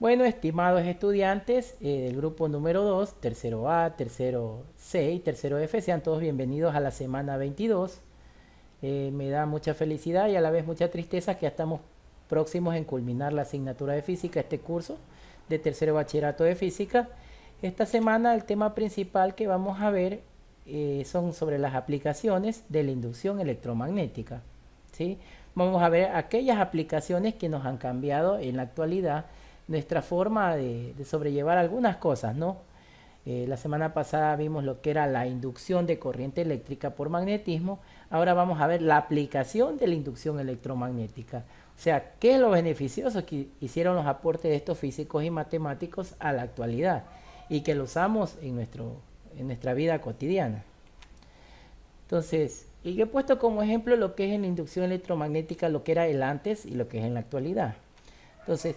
Bueno, estimados estudiantes del grupo número 2, tercero A, tercero C y tercero F, sean todos bienvenidos a la semana 22. Me da mucha felicidad y a la vez mucha tristeza que ya estamos próximos en culminar la asignatura de física, este curso de tercero bachillerato de física. Esta semana el tema principal que vamos a ver son sobre las aplicaciones de la inducción electromagnética, ¿sí? Vamos a ver aquellas aplicaciones que nos han cambiado en la actualidad nuestra forma de sobrellevar algunas cosas, ¿no? La semana pasada vimos lo que era la inducción de corriente eléctrica por magnetismo. Ahora vamos a ver la aplicación de la inducción electromagnética. O sea, ¿qué es lo beneficioso que hicieron los aportes de estos físicos y matemáticos a la actualidad y que lo usamos en nuestra vida cotidiana? Entonces, y he puesto como ejemplo lo que es en la inducción electromagnética, lo que era el antes y lo que es en la actualidad. Entonces,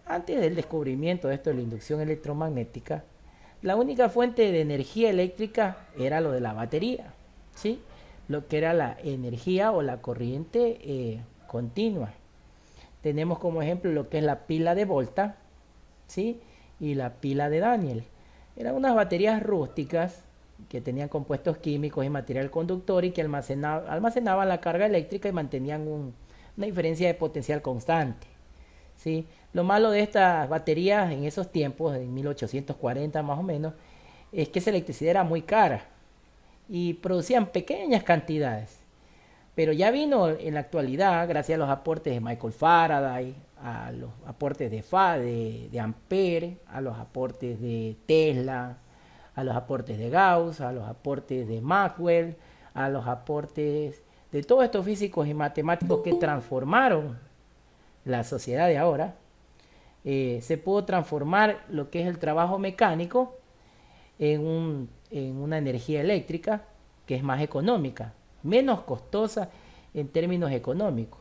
antes del descubrimiento de esto de la inducción electromagnética, la única fuente de energía eléctrica era lo de la batería, ¿sí? Lo que era la energía o la corriente continua. Tenemos como ejemplo lo que es la pila de Volta, ¿sí? Y la pila de Daniel. Eran unas baterías rústicas que tenían compuestos químicos y material conductor y que almacenaban la carga eléctrica y mantenían una diferencia de potencial constante, ¿sí? Lo malo de estas baterías en esos tiempos, en 1840 más o menos, es que esa electricidad era muy cara y producían pequeñas cantidades. Pero ya vino en la actualidad, gracias a los aportes de Michael Faraday, a los aportes de Ampere, a los aportes de Tesla, a los aportes de Gauss, a los aportes de Maxwell, a los aportes de todos estos físicos y matemáticos que transformaron la sociedad de ahora. Se pudo transformar lo que es el trabajo mecánico en una energía eléctrica que es más económica, menos costosa en términos económicos.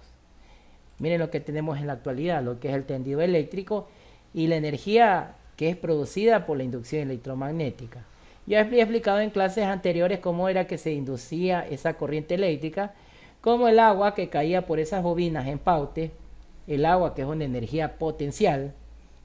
Miren lo que tenemos en la actualidad, lo que es el tendido eléctrico y la energía que es producida por la inducción electromagnética. Ya he explicado en clases anteriores cómo era que se inducía esa corriente eléctrica, como el agua que caía por esas bobinas en paute, el agua que es una energía potencial,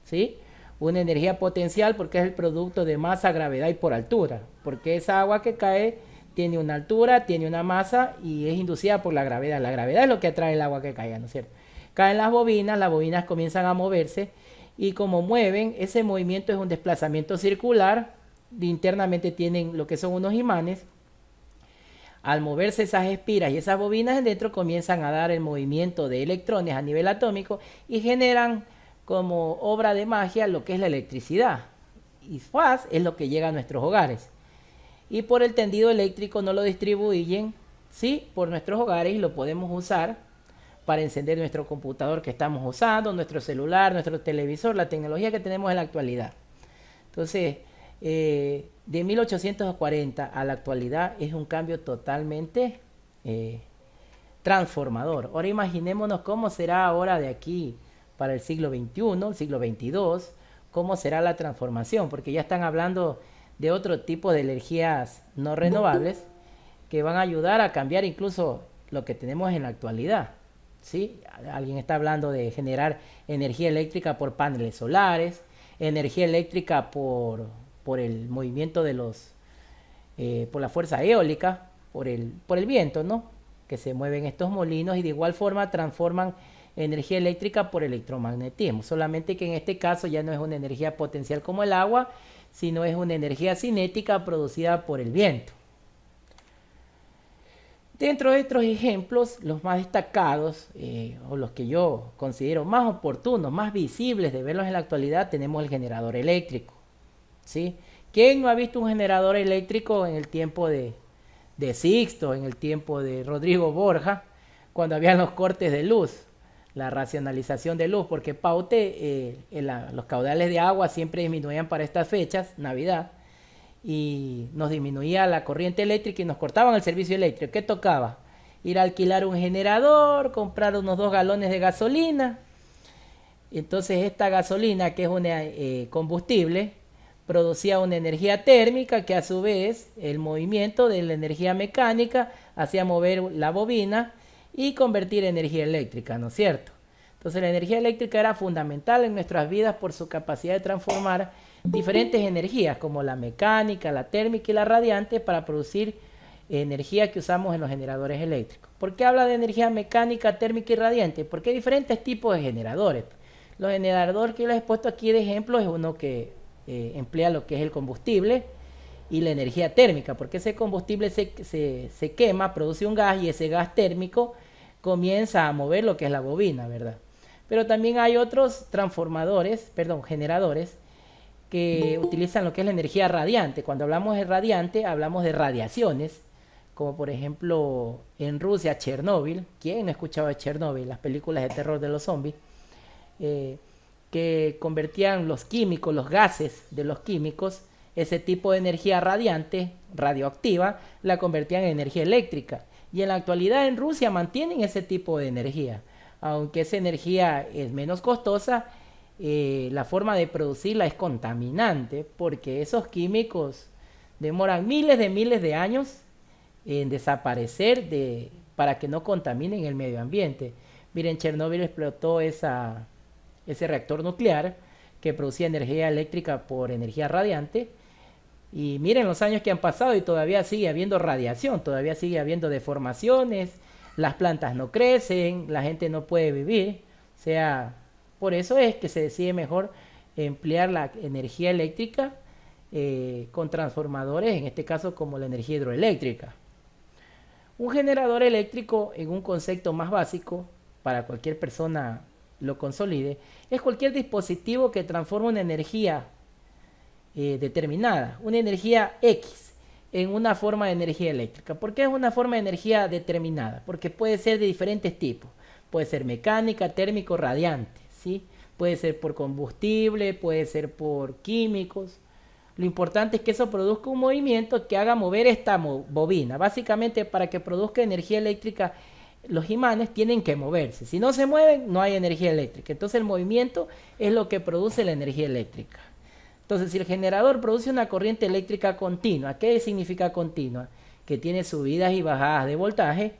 ¿sí? Una energía potencial porque es el producto de masa, gravedad y por altura, porque esa agua que cae tiene una altura, tiene una masa y es inducida por la gravedad. La gravedad es lo que atrae el agua que caiga, ¿no es cierto? Caen las bobinas comienzan a moverse y como mueven, ese movimiento es un desplazamiento circular, internamente tienen lo que son unos imanes. Al moverse esas espiras y esas bobinas dentro comienzan a dar el movimiento de electrones a nivel atómico y generan como obra de magia lo que es la electricidad. Y FAS es lo que llega a nuestros hogares. Y por el tendido eléctrico no lo distribuyen, ¿sí? Por nuestros hogares y lo podemos usar para encender nuestro computador que estamos usando, nuestro celular, nuestro televisor, la tecnología que tenemos en la actualidad. Entonces, de 1840 a la actualidad es un cambio totalmente transformador. Ahora imaginémonos cómo será ahora de aquí para el siglo XXI, el siglo XXII, cómo será la transformación, porque ya están hablando de otro tipo de energías no renovables que van a ayudar a cambiar incluso lo que tenemos en la actualidad, ¿sí? Alguien está hablando de generar energía eléctrica por paneles solares, energía eléctrica por el movimiento de por la fuerza eólica, por el viento, ¿no? Que se mueven estos molinos y de igual forma transforman energía eléctrica por electromagnetismo, solamente que en este caso ya no es una energía potencial como el agua, sino es una energía cinética producida por el viento. Dentro de estos ejemplos, los más destacados, o los que yo considero más oportunos, más visibles de verlos en la actualidad, tenemos el generador eléctrico, ¿sí? ¿Quién no ha visto un generador eléctrico en el tiempo de Sixto, en el tiempo de Rodrigo Borja, cuando habían los cortes de luz, la racionalización de luz? Porque Paute, los caudales de agua siempre disminuían para estas fechas, Navidad, y nos disminuía la corriente eléctrica y nos cortaban el servicio eléctrico. ¿Qué tocaba? Ir a alquilar un generador, comprar unos 2 galones de gasolina. Entonces esta gasolina, que es una combustible, producía una energía térmica que a su vez el movimiento de la energía mecánica hacía mover la bobina y convertir energía eléctrica, ¿no es cierto? Entonces la energía eléctrica era fundamental en nuestras vidas por su capacidad de transformar diferentes energías como la mecánica, la térmica y la radiante para producir energía que usamos en los generadores eléctricos. ¿Por qué habla de energía mecánica, térmica y radiante? Porque hay diferentes tipos de generadores. Los generadores que les he puesto aquí de ejemplo es uno que emplea lo que es el combustible y la energía térmica, porque ese combustible se quema, produce un gas y ese gas térmico comienza a mover lo que es la bobina, ¿verdad? Pero también hay otros generadores que utilizan lo que es la energía radiante. Cuando hablamos de radiante, hablamos de radiaciones, como por ejemplo en Rusia, Chernóbil. ¿Quién no ha escuchado de Chernóbil? Las películas de terror de los zombies. Que convertían los químicos, los gases de los químicos, ese tipo de energía radiante, radioactiva, la convertían en energía eléctrica. Y en la actualidad en Rusia mantienen ese tipo de energía. Aunque esa energía es menos costosa, la forma de producirla es contaminante, porque esos químicos demoran miles de años en desaparecer para que no contaminen el medio ambiente. Miren, Chernóbil explotó ese reactor nuclear que producía energía eléctrica por energía radiante. Y miren los años que han pasado y todavía sigue habiendo radiación, todavía sigue habiendo deformaciones, las plantas no crecen, la gente no puede vivir. O sea, por eso es que se decide mejor emplear la energía eléctrica con transformadores, en este caso como la energía hidroeléctrica. Un generador eléctrico, en un concepto más básico, para cualquier persona lo consolide, es cualquier dispositivo que transforma una energía determinada, una energía X, en una forma de energía eléctrica. ¿Por qué es una forma de energía determinada? Porque puede ser de diferentes tipos. Puede ser mecánica, térmico, radiante, ¿sí? Puede ser por combustible, puede ser por químicos. Lo importante es que eso produzca un movimiento que haga mover esta bobina. Básicamente, para que produzca energía eléctrica, los imanes tienen que moverse. Si no se mueven, no hay energía eléctrica. Entonces el movimiento es lo que produce la energía eléctrica. Entonces, si el generador produce una corriente eléctrica continua, ¿qué significa continua? Que tiene subidas y bajadas de voltaje.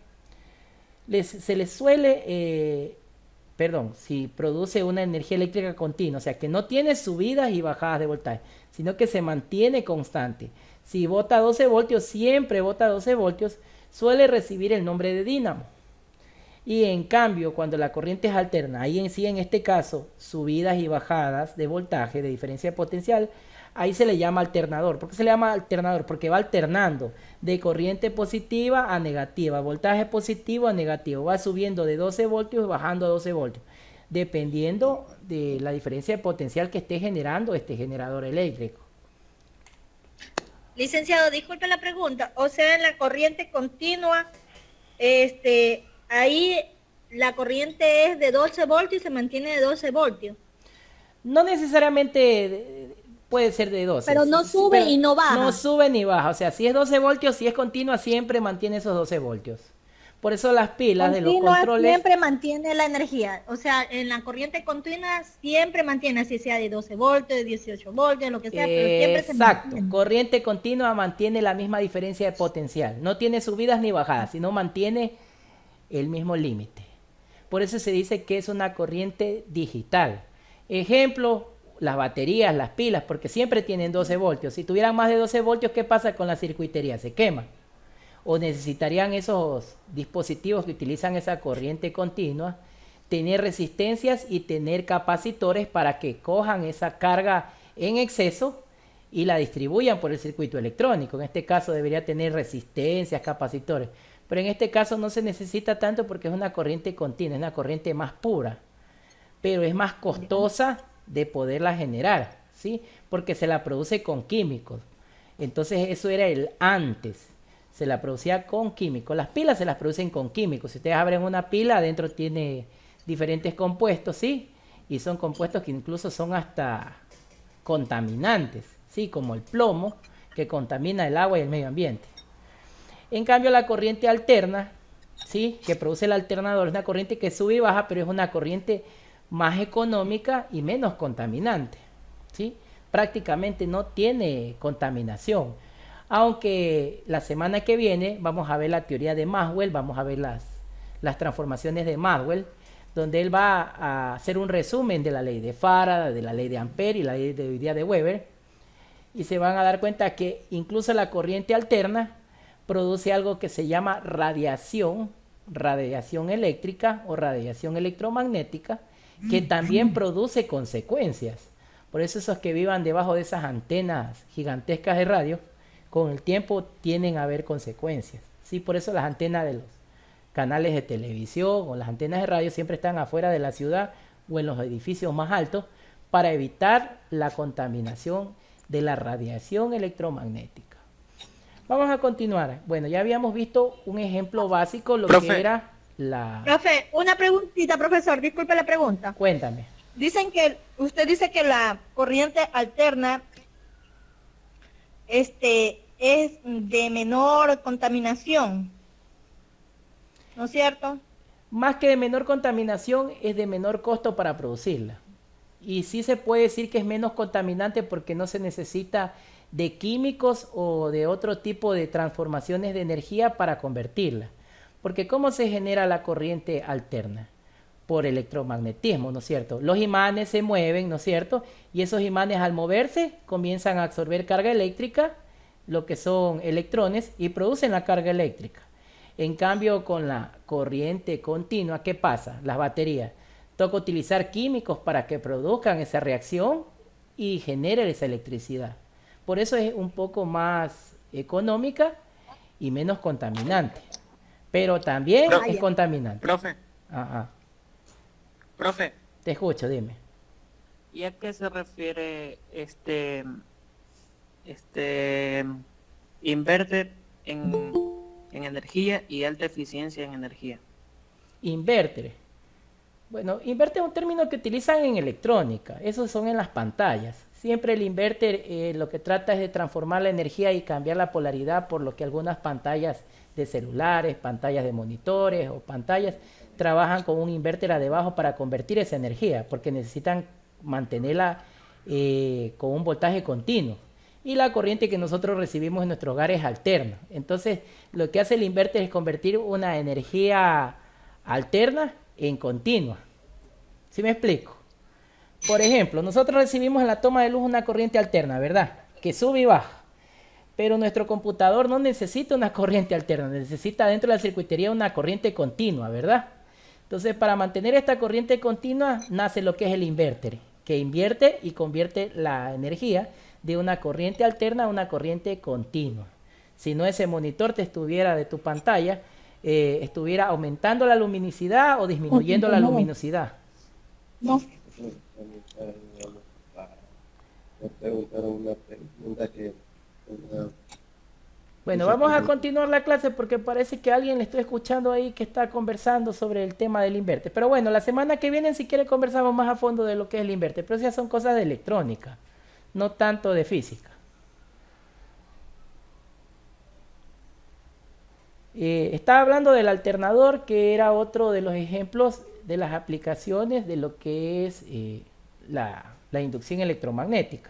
Si produce una energía eléctrica continua, o sea, que no tiene subidas y bajadas de voltaje, sino que se mantiene constante. Si bota 12 voltios, siempre bota 12 voltios, suele recibir el nombre de dínamo. Y en cambio, cuando la corriente es alterna, ahí en sí, en este caso, subidas y bajadas de voltaje, de diferencia potencial, ahí se le llama alternador. ¿Por qué se le llama alternador? Porque va alternando de corriente positiva a negativa, voltaje positivo a negativo, va subiendo de 12 voltios y bajando a 12 voltios, dependiendo de la diferencia de potencial que esté generando este generador eléctrico. Licenciado, disculpe la pregunta, o sea, en la corriente continua, ahí la corriente es de 12 voltios y se mantiene de 12 voltios. No necesariamente puede ser de 12. Pero no sube y no baja. No sube ni baja. O sea, si es 12 voltios, si es continua, siempre mantiene esos 12 voltios. Por eso las pilas de los controles... siempre mantiene la energía. O sea, en la corriente continua siempre mantiene, así sea de 12 voltios, de 18 voltios, lo que sea, pero siempre se mantiene. Exacto. Corriente continua mantiene la misma diferencia de potencial. No tiene subidas ni bajadas, sino mantiene el mismo límite. Por eso se dice que es una corriente digital. Ejemplo, las baterías, las pilas, porque siempre tienen 12 voltios. Si tuvieran más de 12 voltios, ¿qué pasa con la circuitería? Se quema. O necesitarían esos dispositivos que utilizan esa corriente continua, tener resistencias y tener capacitores para que cojan esa carga en exceso y la distribuyan por el circuito electrónico. En este caso debería tener resistencias, capacitores. Pero en este caso no se necesita tanto porque es una corriente continua, es una corriente más pura. Pero es más costosa de poderla generar, ¿sí? Porque se la produce con químicos. Entonces eso era el antes. Se la producía con químicos. Las pilas se las producen con químicos. Si ustedes abren una pila, adentro tiene diferentes compuestos, ¿sí? Y son compuestos que incluso son hasta contaminantes, ¿sí? Como el plomo, que contamina el agua y el medio ambiente. En cambio, la corriente alterna, ¿sí? Que produce el alternador, es una corriente que sube y baja, pero es una corriente más económica y menos contaminante, ¿sí? Prácticamente no tiene contaminación. Aunque la semana que viene vamos a ver la teoría de Maxwell, vamos a ver las transformaciones de Maxwell, donde él va a hacer un resumen de la ley de Faraday, de la ley de Ampere y la ley de hoy día de Weber, y se van a dar cuenta que incluso la corriente alterna produce algo que se llama radiación eléctrica o radiación electromagnética, que también produce consecuencias. Por eso esos que vivan debajo de esas antenas gigantescas de radio, con el tiempo tienen a haber consecuencias. Sí, por eso las antenas de los canales de televisión o las antenas de radio siempre están afuera de la ciudad o en los edificios más altos para evitar la contaminación de la radiación electromagnética. Vamos a continuar. Bueno, ya habíamos visto un ejemplo básico, lo Profe. que era la... Profe, una preguntita, profesor, disculpe la pregunta. Cuéntame. Usted dice que la corriente alterna es de menor contaminación, ¿no es cierto? Más que de menor contaminación, es de menor costo para producirla. Y sí se puede decir que es menos contaminante porque no se necesita de químicos o de otro tipo de transformaciones de energía para convertirla. Porque ¿cómo se genera la corriente alterna? Por electromagnetismo, ¿no es cierto? Los imanes se mueven, ¿no es cierto? Y esos imanes al moverse comienzan a absorber carga eléctrica, lo que son electrones, y producen la carga eléctrica. En cambio, con la corriente continua, ¿qué pasa? Las baterías. Toca utilizar químicos para que produzcan esa reacción y generen esa electricidad. Por eso es un poco más económica y menos contaminante. Pero también es contaminante. Profe, Ajá. profe, Te escucho, dime. ¿y a qué se refiere inverter en energía y alta eficiencia en energía? Inverter. Bueno, inverter es un término que utilizan en electrónica. Esos son en las pantallas. Siempre el inverter lo que trata es de transformar la energía y cambiar la polaridad, por lo que algunas pantallas de celulares, pantallas de monitores o pantallas trabajan con un inverter debajo para convertir esa energía, porque necesitan mantenerla con un voltaje continuo. Y la corriente que nosotros recibimos en nuestro hogar es alterna. Entonces, lo que hace el inverter es convertir una energía alterna en continua. ¿Sí me explico? Por ejemplo, nosotros recibimos en la toma de luz una corriente alterna, ¿verdad? Que sube y baja. Pero nuestro computador no necesita una corriente alterna, necesita dentro de la circuitería una corriente continua, ¿verdad? Entonces, para mantener esta corriente continua, nace lo que es el inverter, que invierte y convierte la energía de una corriente alterna a una corriente continua. Si no, ese monitor te estuviera de tu pantalla, estuviera aumentando la luminosidad o disminuyendo la luminosidad. No. Me preguntaron una pregunta que... Bueno, vamos a continuar la clase porque parece que alguien le estoy escuchando ahí que está conversando sobre el tema del inverter. Pero bueno, la semana que viene, si quiere, conversamos más a fondo de lo que es el inverter. Pero esas son cosas de electrónica, no tanto de física. Estaba hablando del alternador, que era otro de los ejemplos de las aplicaciones de lo que es la inducción electromagnética.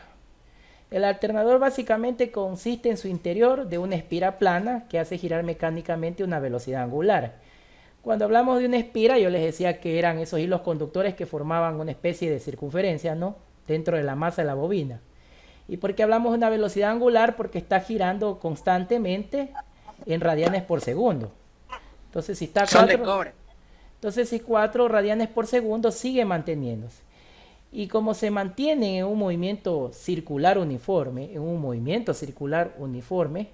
El alternador básicamente consiste en su interior de una espira plana que hace girar mecánicamente una velocidad angular. Cuando hablamos de una espira, yo les decía que eran esos hilos conductores que formaban una especie de circunferencia, ¿no?, dentro de la masa de la bobina. ¿Y por qué hablamos de una velocidad angular? Porque está girando constantemente en radianes por segundo. Entonces, si está Son de cobre. Entonces, si 4 radianes por segundo sigue manteniéndose. Y como se mantiene en un movimiento circular uniforme,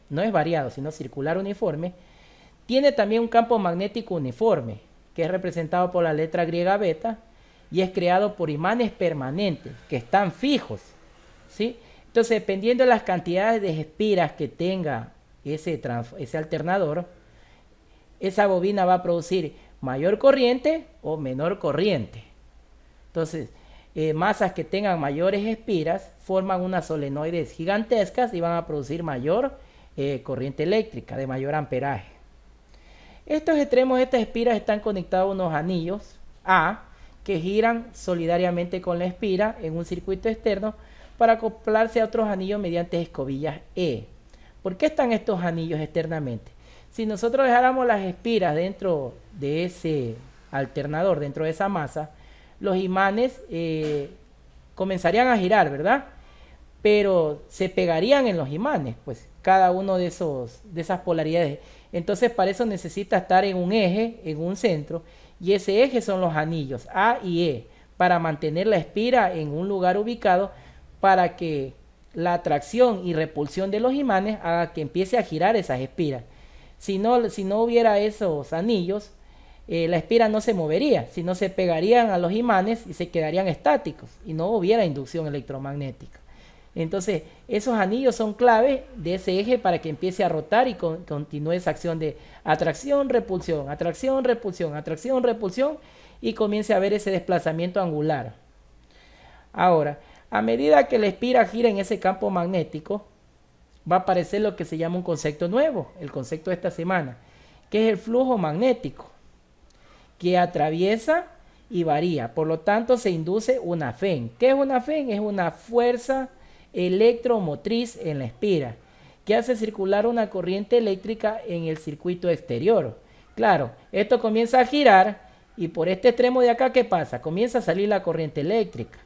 no es variado, sino circular uniforme, tiene también un campo magnético uniforme, que es representado por la letra griega beta, y es creado por imanes permanentes, que están fijos, ¿sí? Entonces, dependiendo de las cantidades de espiras que tenga ese alternador, esa bobina va a producir mayor corriente o menor corriente. Entonces, masas que tengan mayores espiras forman unas solenoides gigantescas y van a producir mayor corriente eléctrica de mayor amperaje. Estos extremos de estas espiras están conectados a unos anillos A que giran solidariamente con la espira en un circuito externo para acoplarse a otros anillos mediante escobillas E. ¿Por qué están estos anillos externamente? Si nosotros dejáramos las espiras dentro de ese alternador dentro de esa masa, los imanes comenzarían a girar, ¿verdad? Pero se pegarían en los imanes, pues cada uno de esas polaridades. Entonces para eso necesita estar en un eje, en un centro, y ese eje son los anillos A y E, para mantener la espira en un lugar ubicado para que la atracción y repulsión de los imanes haga que empiece a girar esas espiras. Si no hubiera esos anillos, la espira no se movería, sino se pegarían a los imanes y se quedarían estáticos y no hubiera inducción electromagnética. Entonces, esos anillos son clave de ese eje para que empiece a rotar y continúe esa acción de atracción, repulsión, atracción, repulsión, atracción, repulsión, y comience a ver ese desplazamiento angular. Ahora, a medida que la espira gira en ese campo magnético, va a aparecer lo que se llama un concepto nuevo, el concepto de esta semana, que es el flujo magnético, que atraviesa y varía. Por lo tanto, se induce una FEN. ¿Qué es una FEN? Es una fuerza electromotriz en la espira, que hace circular una corriente eléctrica en el circuito exterior. Claro, esto comienza a girar y por este extremo de acá, ¿qué pasa? Comienza a salir la corriente eléctrica.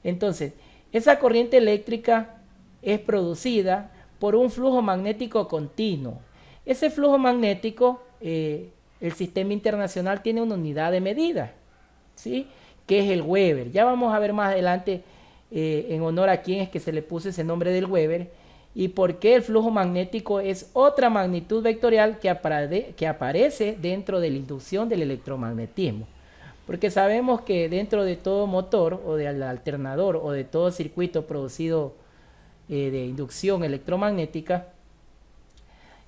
Entonces, esa corriente eléctrica es producida por un flujo magnético continuo. Ese flujo magnético, el sistema internacional tiene una unidad de medida, ¿sí? Que es el Weber. Ya vamos a ver más adelante en honor a quién es que se le puso ese nombre del Weber y por qué el flujo magnético es otra magnitud vectorial que aparece dentro de la inducción del electromagnetismo. Porque sabemos que dentro de todo motor o del alternador o de todo circuito producido de inducción electromagnética,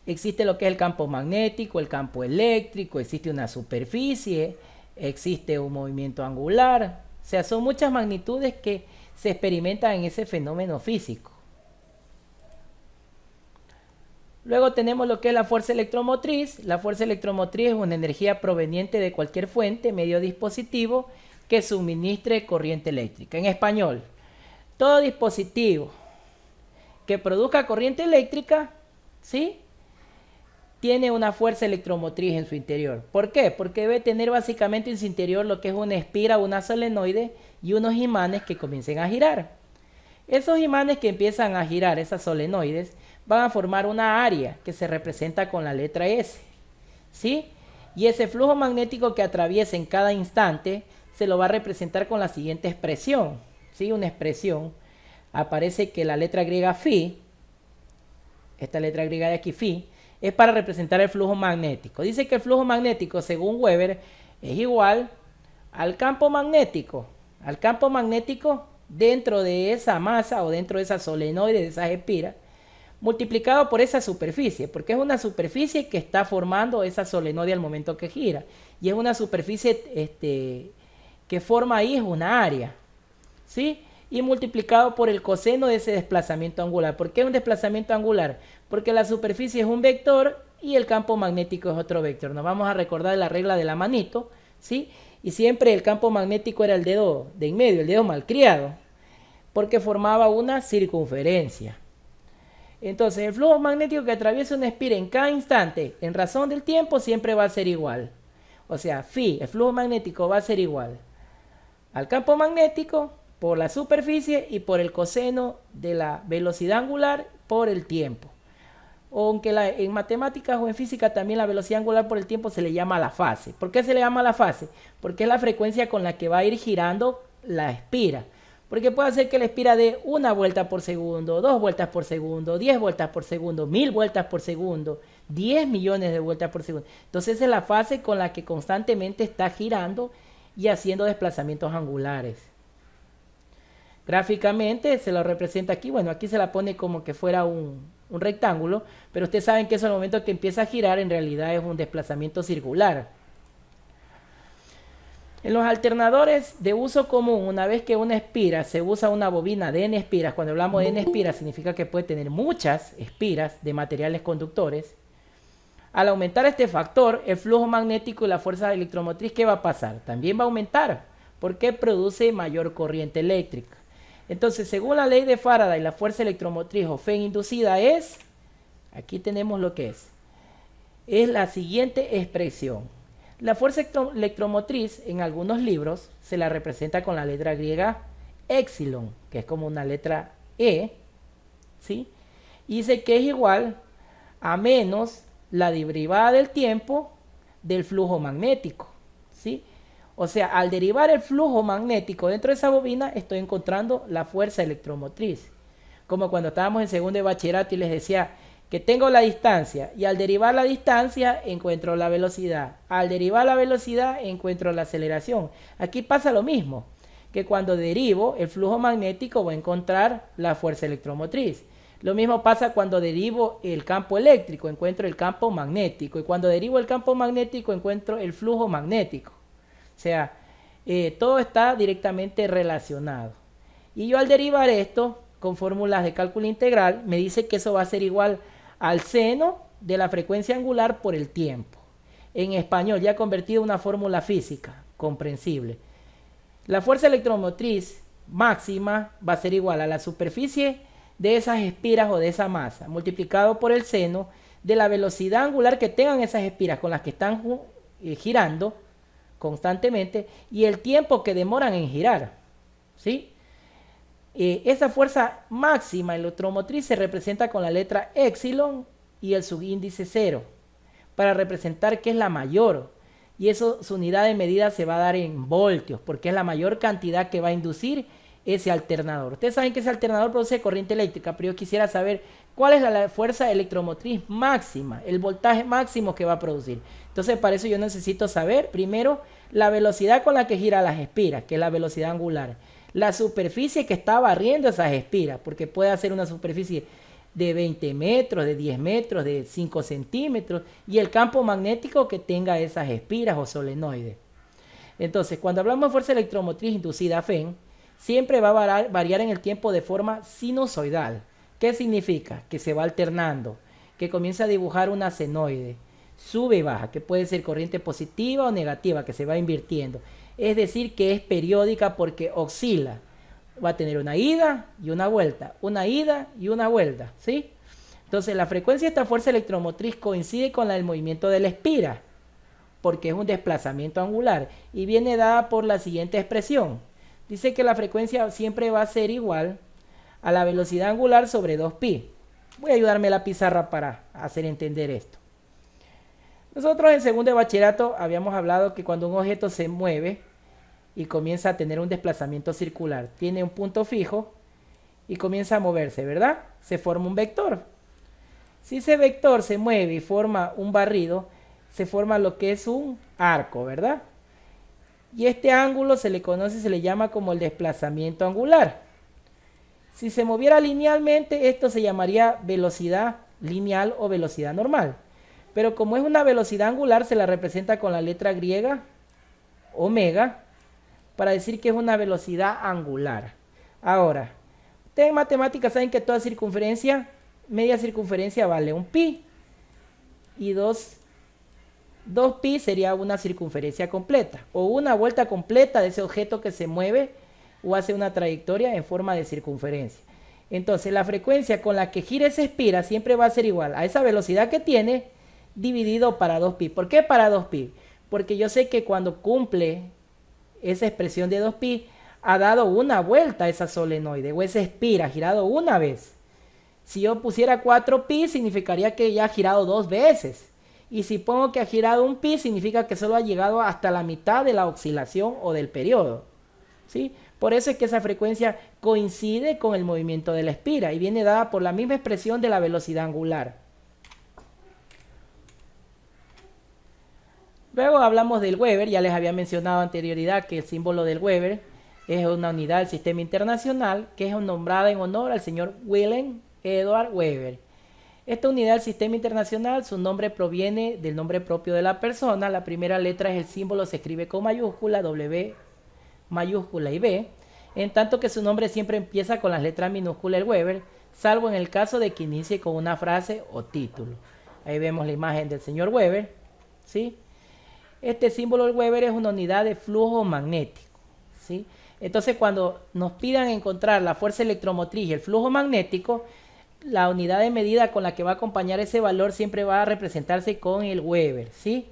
existe lo que es el campo magnético, el campo eléctrico, existe una superficie, existe un movimiento angular. O sea, son muchas magnitudes que se experimentan en ese fenómeno físico. Luego tenemos lo que es la fuerza electromotriz. La fuerza electromotriz es una energía proveniente de cualquier fuente, medio dispositivo que suministre corriente eléctrica. En español, todo dispositivo que produzca corriente eléctrica, ¿sí?, tiene una fuerza electromotriz en su interior. ¿Por qué? Porque debe tener básicamente en su interior lo que es una espira, una solenoide y unos imanes que comiencen a girar. Esos imanes que empiezan a girar, esas solenoides, van a formar una área que se representa con la letra S, ¿sí? Y ese flujo magnético que atraviesa en cada instante se lo va a representar con la siguiente expresión, ¿sí? Una expresión. Aparece que la letra griega phi, esta letra griega de aquí phi, es para representar el flujo magnético. Dice que el flujo magnético, según Weber, es igual al campo magnético dentro de esa masa o dentro de esa solenoide, de esas espiras, multiplicado por esa superficie, porque es una superficie que está formando esa solenoide al momento que gira, y es una superficie que forma ahí es una área, ¿sí? Y multiplicado por el coseno de ese desplazamiento angular. ¿Por qué un desplazamiento angular? Porque la superficie es un vector y el campo magnético es otro vector. Nos vamos a recordar la regla de la manito, ¿sí? Y siempre el campo magnético era el dedo de en medio, el dedo malcriado, porque formaba una circunferencia. Entonces, el flujo magnético que atraviesa una espira en cada instante, en razón del tiempo, siempre va a ser igual. O sea, phi, el flujo magnético va a ser igual al campo magnético por la superficie y por el coseno de la velocidad angular por el tiempo. Aunque en matemáticas o en física también la velocidad angular por el tiempo se le llama la fase. ¿Por qué se le llama la fase? Porque es la frecuencia con la que va a ir girando la espira. Porque puede hacer que la espira dé 1 vuelta por segundo, 2 vueltas por segundo, 10 vueltas por segundo, 1000 vueltas por segundo, 10 millones de vueltas por segundo. Entonces es la fase con la que constantemente está girando y haciendo desplazamientos angulares. Gráficamente se lo representa aquí. Bueno, aquí se la pone como que fuera un rectángulo, pero ustedes saben que eso al momento que empieza a girar en realidad es un desplazamiento circular. En los alternadores de uso común, una vez que una espira se usa una bobina de N espiras, cuando hablamos de N espiras significa que puede tener muchas espiras de materiales conductores. Al aumentar este factor, el flujo magnético y la fuerza electromotriz, ¿qué va a pasar? También va a aumentar, porque produce mayor corriente eléctrica. Entonces, según la ley de Faraday, la fuerza electromotriz o FEN inducida es, aquí tenemos lo que es la siguiente expresión. La fuerza electromotriz en algunos libros se la representa con la letra griega epsilon, que es como una letra E, ¿sí? Y dice que es igual a menos la derivada del tiempo del flujo magnético, ¿sí? O sea, al derivar el flujo magnético dentro de esa bobina, estoy encontrando la fuerza electromotriz. Como cuando estábamos en segundo de bachillerato y les decía que tengo la distancia y al derivar la distancia encuentro la velocidad. Al derivar la velocidad encuentro la aceleración. Aquí pasa lo mismo, que cuando derivo el flujo magnético voy a encontrar la fuerza electromotriz. Lo mismo pasa cuando derivo el campo eléctrico, encuentro el campo magnético. Y cuando derivo el campo magnético encuentro el flujo magnético. O sea, todo está directamente relacionado. Y yo al derivar esto con fórmulas de cálculo integral, me dice que eso va a ser igual al seno de la frecuencia angular por el tiempo. En español, ya convertido en una fórmula física, comprensible. La fuerza electromotriz máxima va a ser igual a la superficie de esas espiras o de esa masa, multiplicado por el seno de la velocidad angular que tengan esas espiras con las que están girando constantemente y el tiempo que demoran en girar, ¿sí? Esa fuerza máxima electromotriz se representa con la letra epsilon y el subíndice 0 para representar que es la mayor, y eso, su unidad de medida se va a dar en voltios porque es la mayor cantidad que va a inducir ese alternador. Ustedes saben que ese alternador produce corriente eléctrica, pero yo quisiera saber cuál es la fuerza electromotriz máxima, el voltaje máximo que va a producir. Entonces, para eso yo necesito saber primero la velocidad con la que gira las espiras, que es la velocidad angular. La superficie que está barriendo esas espiras, porque puede ser una superficie de 20 metros, de 10 metros, de 5 centímetros, y el campo magnético que tenga esas espiras o solenoides. Entonces, cuando hablamos de fuerza electromotriz inducida FEN, siempre va a variar en el tiempo de forma sinusoidal. ¿Qué significa? Que se va alternando, que comienza a dibujar una senoide, sube y baja, que puede ser corriente positiva o negativa, que se va invirtiendo. Es decir, que es periódica porque oscila. Va a tener una ida y una vuelta, una ida y una vuelta, ¿sí? Entonces, la frecuencia de esta fuerza electromotriz coincide con la del movimiento de la espira, porque es un desplazamiento angular, y viene dada por la siguiente expresión. Dice que la frecuencia siempre va a ser igual a la velocidad angular sobre 2pi. Voy a ayudarme a la pizarra para hacer entender esto. Nosotros en segundo de bachillerato habíamos hablado que cuando un objeto se mueve y comienza a tener un desplazamiento circular, tiene un punto fijo y comienza a moverse, ¿verdad? Se forma un vector. Si ese vector se mueve y forma un barrido, se forma lo que es un arco, ¿verdad? Y este ángulo se le conoce, se le llama como el desplazamiento angular. Si se moviera linealmente, esto se llamaría velocidad lineal o velocidad normal. Pero como es una velocidad angular, se la representa con la letra griega omega para decir que es una velocidad angular. Ahora, ustedes en matemáticas saben que toda circunferencia, media circunferencia vale un pi. Y 2pi sería una circunferencia completa o una vuelta completa de ese objeto que se mueve o hace una trayectoria en forma de circunferencia. Entonces, la frecuencia con la que gira esa espira siempre va a ser igual a esa velocidad que tiene dividido para 2pi. ¿Por qué para 2pi? Porque yo sé que cuando cumple esa expresión de 2pi, ha dado una vuelta a esa solenoide o esa espira, ha girado una vez. Si yo pusiera 4pi, significaría que ya ha girado 2 veces. Y si pongo que ha girado 1pi, significa que solo ha llegado hasta la mitad de la oscilación o del periodo, ¿sí? Por eso es que esa frecuencia coincide con el movimiento de la espira y viene dada por la misma expresión de la velocidad angular. Luego hablamos del Weber, ya les había mencionado anterioridad que el símbolo del Weber es una unidad del sistema internacional que es nombrada en honor al señor Wilhelm Eduard Weber. Esta unidad del sistema internacional, su nombre proviene del nombre propio de la persona. La primera letra es el símbolo, se escribe con mayúscula, W mayúscula y B, en tanto que su nombre siempre empieza con las letras minúsculas el Weber, salvo en el caso de que inicie con una frase o título. Ahí vemos la imagen del señor Weber, ¿sí? Este símbolo del Weber es una unidad de flujo magnético, ¿sí? Entonces, cuando nos pidan encontrar la fuerza electromotriz y el flujo magnético, la unidad de medida con la que va a acompañar ese valor siempre va a representarse con el Weber, ¿sí?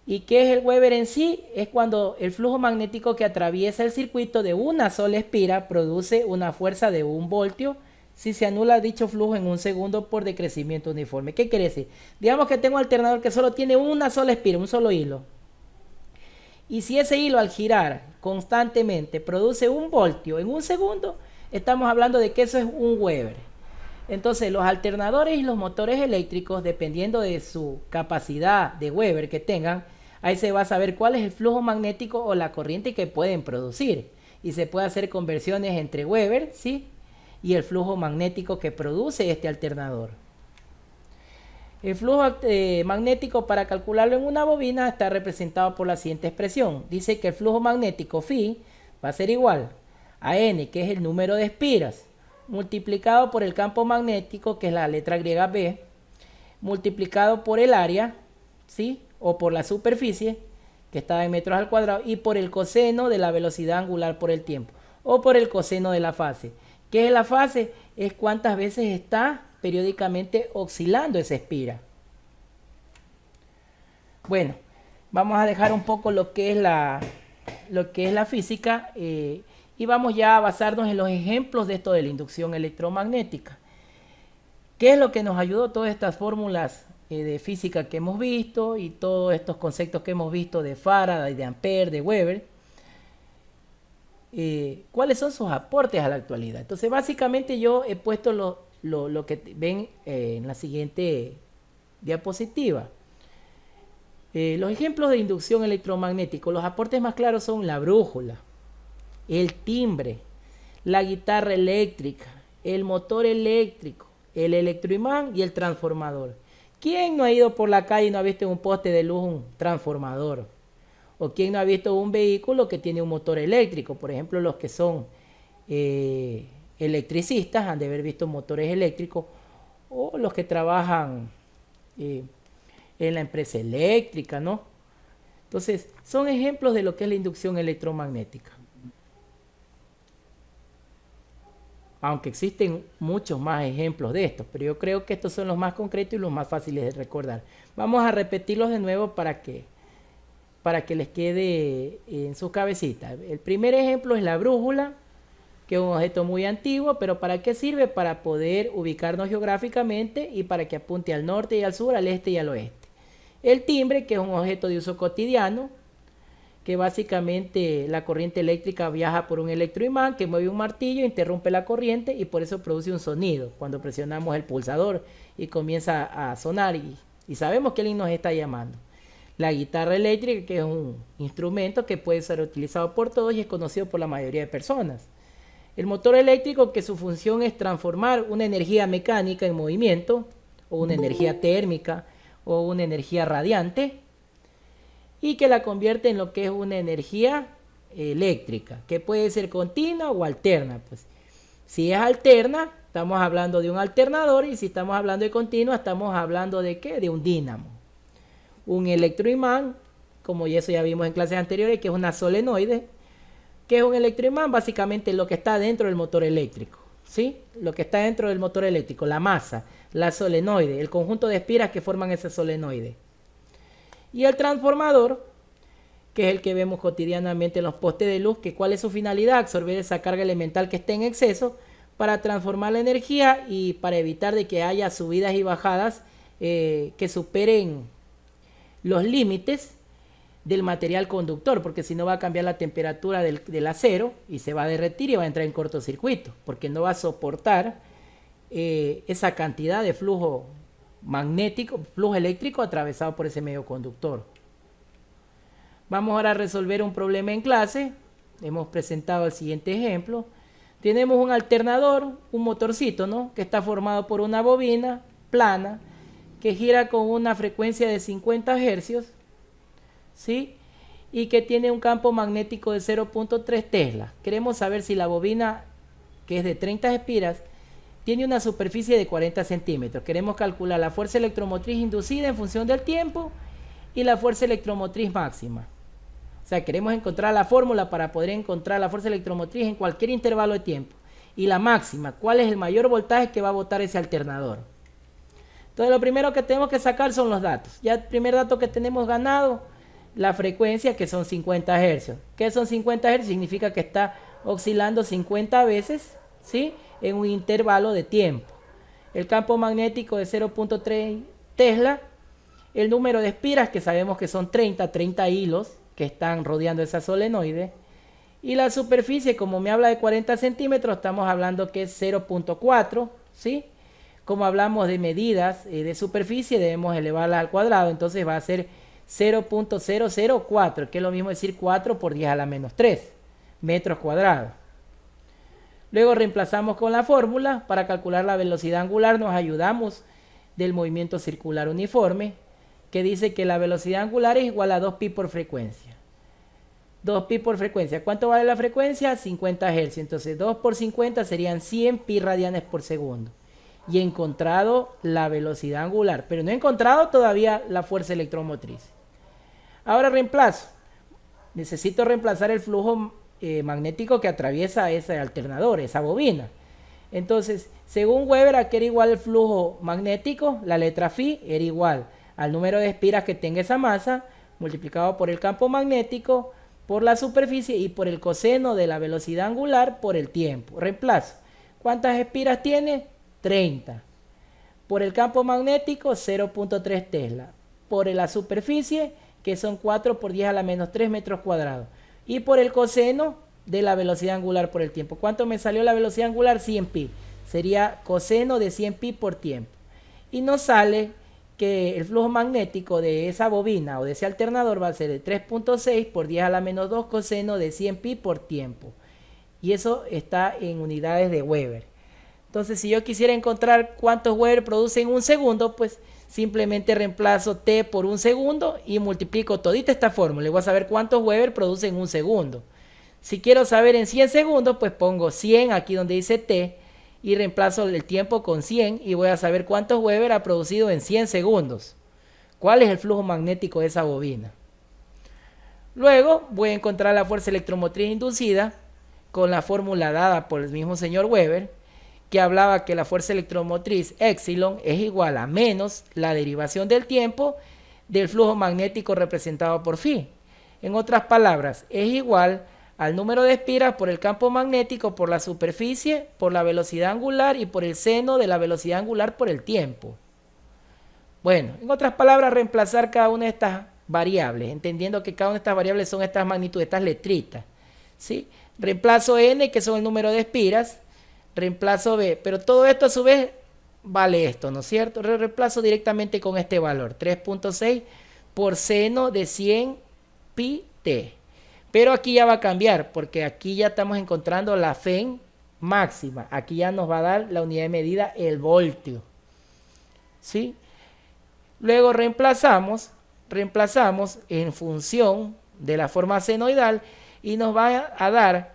¿Y qué es el Weber en sí? Es cuando el flujo magnético que atraviesa el circuito de una sola espira produce una fuerza de 1 voltio si se anula dicho flujo en 1 segundo por decrecimiento uniforme. ¿Qué quiere decir? Digamos que tengo un alternador que solo tiene una sola espira, un solo hilo. Y si ese hilo al girar constantemente produce 1 voltio en 1 segundo, estamos hablando de que eso es 1 Weber. Entonces los alternadores y los motores eléctricos, dependiendo de su capacidad de Weber que tengan, ahí se va a saber cuál es el flujo magnético o la corriente que pueden producir. Y se puede hacer conversiones entre Weber, ¿sí?, y el flujo magnético que produce este alternador. El flujo magnético, para calcularlo en una bobina, está representado por la siguiente expresión. Dice que el flujo magnético phi va a ser igual a n, que es el número de espiras, multiplicado por el campo magnético, que es la letra griega B, multiplicado por el área, ¿sí?, o por la superficie, que está en metros al cuadrado, y por el coseno de la velocidad angular por el tiempo, o por el coseno de la fase. ¿Qué es la fase? Es cuántas veces está periódicamente oscilando esa espira. Bueno, vamos a dejar un poco lo que es la física y vamos ya a basarnos en los ejemplos de esto de la inducción electromagnética. ¿Qué es lo que nos ayudó? Todas estas fórmulas de física que hemos visto y todos estos conceptos que hemos visto de Faraday, de Ampère, de Weber. ¿Cuáles son sus aportes a la actualidad? Entonces, básicamente yo he puesto lo que ven en la siguiente diapositiva. Los ejemplos de inducción electromagnética, los aportes más claros son la brújula, el timbre, la guitarra eléctrica, el motor eléctrico, el electroimán y el transformador. ¿Quién no ha ido por la calle y no ha visto en un poste de luz un transformador? ¿O quién no ha visto un vehículo que tiene un motor eléctrico? Por ejemplo, los que son electricistas han de haber visto motores eléctricos, o los que trabajan en la empresa eléctrica, ¿no? Entonces, son ejemplos de lo que es la inducción electromagnética. Aunque existen muchos más ejemplos de estos, pero yo creo que estos son los más concretos y los más fáciles de recordar. Vamos a repetirlos de nuevo para que les quede en su cabecita. El primer ejemplo es la brújula, que es un objeto muy antiguo, pero ¿para qué sirve? Para poder ubicarnos geográficamente y para que apunte al norte y al sur, al este y al oeste. El timbre, que es un objeto de uso cotidiano, que básicamente la corriente eléctrica viaja por un electroimán que mueve un martillo, interrumpe la corriente y por eso produce un sonido cuando presionamos el pulsador y comienza a sonar y sabemos que alguien nos está llamando. La guitarra eléctrica, que es un instrumento que puede ser utilizado por todos y es conocido por la mayoría de personas. El motor eléctrico, que su función es transformar una energía mecánica en movimiento, o una energía térmica, o una energía radiante, y que la convierte en lo que es una energía eléctrica, que puede ser continua o alterna. Pues, si es alterna, estamos hablando de un alternador, y si estamos hablando de continua, estamos hablando de ¿qué? De un dínamo. Un electroimán, como eso ya vimos en clases anteriores, que es una solenoide, que es un electroimán, básicamente lo que está dentro del motor eléctrico, ¿sí? Lo que está dentro del motor eléctrico, la masa, la solenoide, el conjunto de espiras que forman ese solenoide. Y el transformador, que es el que vemos cotidianamente en los postes de luz, que ¿cuál es su finalidad? Absorber esa carga elemental que esté en exceso para transformar la energía y para evitar de que haya subidas y bajadas que superen los límites del material conductor, porque si no va a cambiar la temperatura del acero y se va a derretir y va a entrar en cortocircuito, porque no va a soportar esa cantidad de flujo magnético, flujo eléctrico atravesado por ese medio conductor. Vamos ahora a resolver un problema en clase. Hemos presentado el siguiente ejemplo. Tenemos un alternador, un motorcito, ¿no?, que está formado por una bobina plana que gira con una frecuencia de 50 hercios, ¿sí?, y que tiene un campo magnético de 0.3 Tesla. Queremos saber si la bobina, que es de 30 espiras, tiene una superficie de 40 centímetros. Queremos calcular la fuerza electromotriz inducida en función del tiempo y la fuerza electromotriz máxima. O sea, queremos encontrar la fórmula para poder encontrar la fuerza electromotriz en cualquier intervalo de tiempo. Y la máxima, ¿cuál es el mayor voltaje que va a botar ese alternador? Entonces, lo primero que tenemos que sacar son los datos. Ya el primer dato que tenemos ganado la frecuencia, que son 50 hercios. ¿Qué son 50 hercios? Significa que está oscilando 50 veces, ¿sí?, en un intervalo de tiempo. El campo magnético de 0.3 Tesla, el número de espiras, que sabemos que son 30 hilos que están rodeando esa solenoide, y la superficie, como me habla de 40 centímetros, estamos hablando que es 0.4, ¿sí? Como hablamos de medidas de superficie, debemos elevarla al cuadrado, entonces va a ser 0.004, que es lo mismo decir 4 por 10 a la menos 3 metros cuadrados. Luego reemplazamos con la fórmula. Para calcular la velocidad angular nos ayudamos del movimiento circular uniforme, que dice que la velocidad angular es igual a 2pi por frecuencia. 2pi por frecuencia. ¿Cuánto vale la frecuencia? 50 Hz. Entonces 2 por 50 serían 100 pi radianes por segundo. Y he encontrado la velocidad angular, pero no he encontrado todavía la fuerza electromotriz. Ahora reemplazo. Necesito reemplazar el flujo magnético que atraviesa ese alternador, esa bobina. Entonces, según Weber, ¿a qué era igual el flujo magnético? La letra phi era igual al número de espiras que tenga esa masa, multiplicado por el campo magnético, por la superficie y por el coseno de la velocidad angular por el tiempo. Reemplazo. ¿Cuántas espiras tiene? 30. Por el campo magnético, 0.3 Tesla. Por la superficie, que son 4 por 10 a la menos 3 metros cuadrados. Y por el coseno de la velocidad angular por el tiempo. ¿Cuánto me salió la velocidad angular? 100 pi. Sería coseno de 100 pi por tiempo. Y nos sale que el flujo magnético de esa bobina o de ese alternador va a ser de 3.6 por 10 a la menos 2 coseno de 100 pi por tiempo. Y eso está en unidades de Weber. Entonces, si yo quisiera encontrar cuántos Weber produce en un segundo, pues simplemente reemplazo T por un segundo y multiplico todita esta fórmula. Y voy a saber cuántos Weber produce en un segundo. Si quiero saber en 100 segundos, pues pongo 100 aquí donde dice T y reemplazo el tiempo con 100 y voy a saber cuántos Weber ha producido en 100 segundos. ¿Cuál es el flujo magnético de esa bobina? Luego voy a encontrar la fuerza electromotriz inducida con la fórmula dada por el mismo señor Weber, que hablaba que la fuerza electromotriz epsilon es igual a menos la derivación del tiempo del flujo magnético representado por phi. En otras palabras, es igual al número de espiras por el campo magnético, por la superficie, por la velocidad angular y por el seno de la velocidad angular por el tiempo. Bueno, en otras palabras, reemplazar cada una de estas variables, entendiendo que cada una de estas variables son estas magnitudes, estas letritas, ¿sí? Reemplazo n, que son el número de espiras, reemplazo b, pero todo esto a su vez vale esto, ¿no es cierto? Reemplazo directamente con este valor, 3.6 por seno de 100 pi t. Pero aquí ya va a cambiar, porque aquí ya estamos encontrando la FEN máxima. Aquí ya nos va a dar la unidad de medida, el voltio. ¿Sí? Luego reemplazamos en función de la forma senoidal y nos va a dar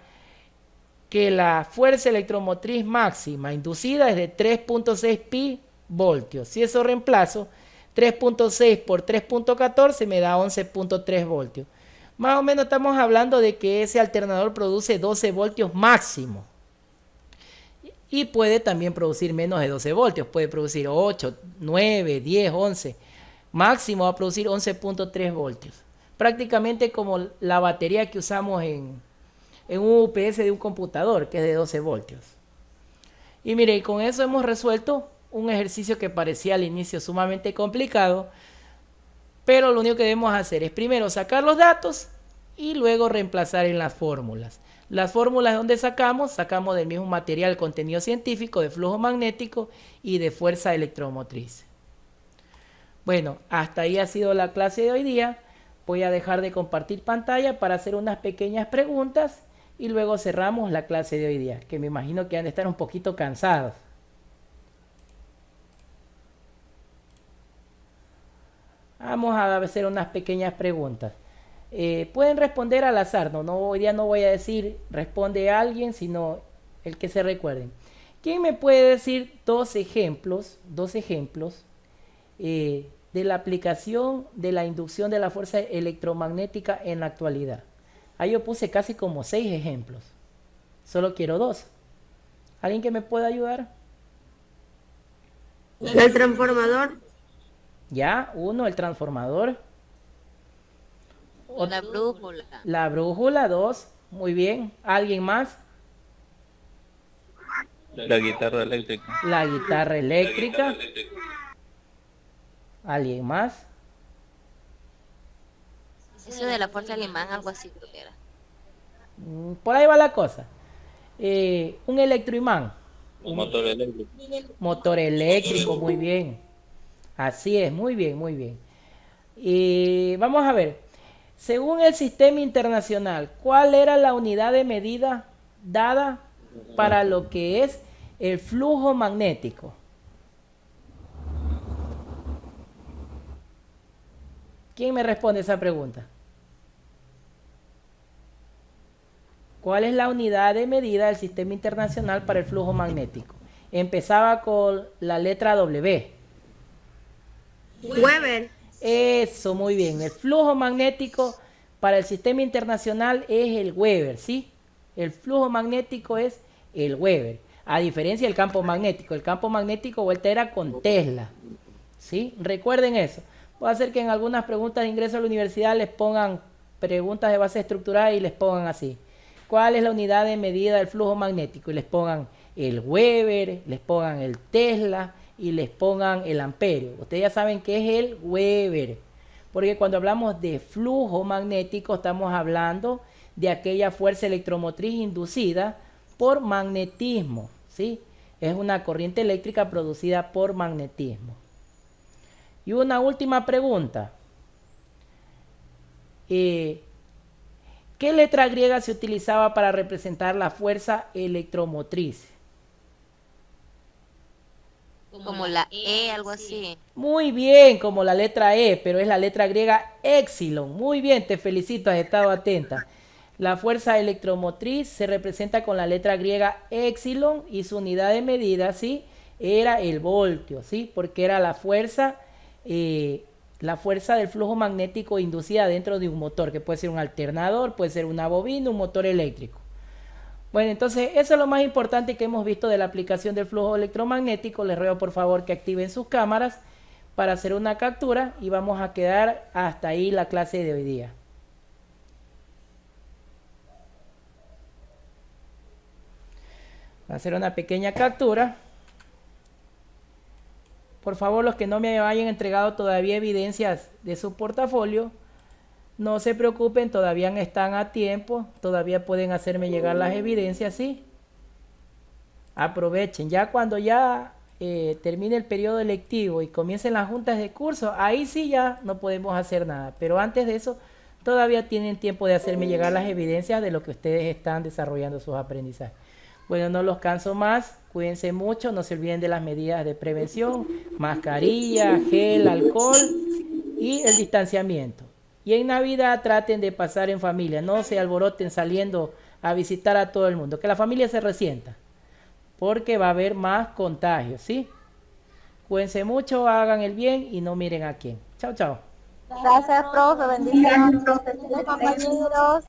que la fuerza electromotriz máxima inducida es de 3.6 pi voltios. Si eso reemplazo, 3.6 por 3.14 me da 11.3 voltios. Más o menos estamos hablando de que ese alternador produce 12 voltios máximo. Y puede también producir menos de 12 voltios. Puede producir 8, 9, 10, 11. Máximo va a producir 11.3 voltios. Prácticamente como la batería que usamos en un UPS de un computador, que es de 12 voltios. Y mire, con eso hemos resuelto un ejercicio que parecía al inicio sumamente complicado, pero lo único que debemos hacer es primero sacar los datos y luego reemplazar en las fórmulas. Las fórmulas donde sacamos del mismo material contenido científico de flujo magnético y de fuerza electromotriz. Bueno, hasta ahí ha sido la clase de hoy día. Voy a dejar de compartir pantalla para hacer unas pequeñas preguntas y luego cerramos la clase de hoy día, que me imagino que han de estar un poquito cansados. Vamos a hacer unas pequeñas preguntas. Pueden responder al azar, hoy día no voy a decir responde a alguien, sino el que se recuerden. ¿Quién me puede decir dos ejemplos de la aplicación de la inducción de la fuerza electromagnética en la actualidad? Ahí yo puse casi como 6 ejemplos. Solo quiero 2. ¿Alguien que me pueda ayudar? El transformador. Ya, 1, el transformador. La brújula. La brújula, 2. Muy bien. ¿Alguien más? La guitarra eléctrica. La guitarra eléctrica. ¿Alguien más? Eso de la fuerza del imán, algo así creo que era. Por ahí va la cosa. Un electroimán. Un motor eléctrico. Motor eléctrico, muy bien. Así es, muy bien, muy bien. Y vamos a ver. Según el sistema internacional, ¿cuál era la unidad de medida dada para lo que es el flujo magnético? ¿Quién me responde esa pregunta? ¿Cuál es la unidad de medida del sistema internacional para el flujo magnético? Empezaba con la letra W. Weber. Eso, muy bien. El flujo magnético para el sistema internacional es el Weber, ¿sí? El flujo magnético es el Weber. A diferencia del campo magnético. El campo magnético vuelta era con Tesla, ¿sí? Recuerden eso. Puede ser que en algunas preguntas de ingreso a la universidad les pongan preguntas de base estructural y les pongan así. ¿Cuál es la unidad de medida del flujo magnético? Y les pongan el Weber, les pongan el Tesla y les pongan el amperio. Ustedes ya saben qué es el Weber. Porque cuando hablamos de flujo magnético estamos hablando de aquella fuerza electromotriz inducida por magnetismo, ¿sí? Es una corriente eléctrica producida por magnetismo. Y una última pregunta. ¿Qué letra griega se utilizaba para representar la fuerza electromotriz? Como la E, algo así. Muy bien, como la letra E, pero es la letra griega Epsilon. Muy bien, te felicito, has estado atenta. La fuerza electromotriz se representa con la letra griega Epsilon y su unidad de medida, ¿sí? Era el voltio, ¿sí? Porque era la fuerza del flujo magnético inducida dentro de un motor, que puede ser un alternador, puede ser una bobina, un motor eléctrico. Bueno, entonces eso es lo más importante que hemos visto de la aplicación del flujo electromagnético. Les ruego por favor que activen sus cámaras para hacer una captura y vamos a quedar hasta ahí la clase de hoy día. Voy a hacer una pequeña captura. Por favor, los que no me hayan entregado todavía evidencias de su portafolio, no se preocupen, todavía están a tiempo, todavía pueden hacerme llegar las evidencias, ¿sí? Aprovechen, ya cuando ya termine el periodo lectivo y comiencen las juntas de curso, ahí sí ya no podemos hacer nada, pero antes de eso todavía tienen tiempo de hacerme llegar las evidencias de lo que ustedes están desarrollando sus aprendizajes. Bueno, no los canso más, cuídense mucho, no se olviden de las medidas de prevención, mascarilla, gel, alcohol y el distanciamiento. Y en Navidad traten de pasar en familia, no se alboroten saliendo a visitar a todo el mundo, que la familia se resienta, porque va a haber más contagios, ¿sí? Cuídense mucho, hagan el bien y no miren a quién. Chao, chao. Gracias, profe. Bendiciones, compañeros.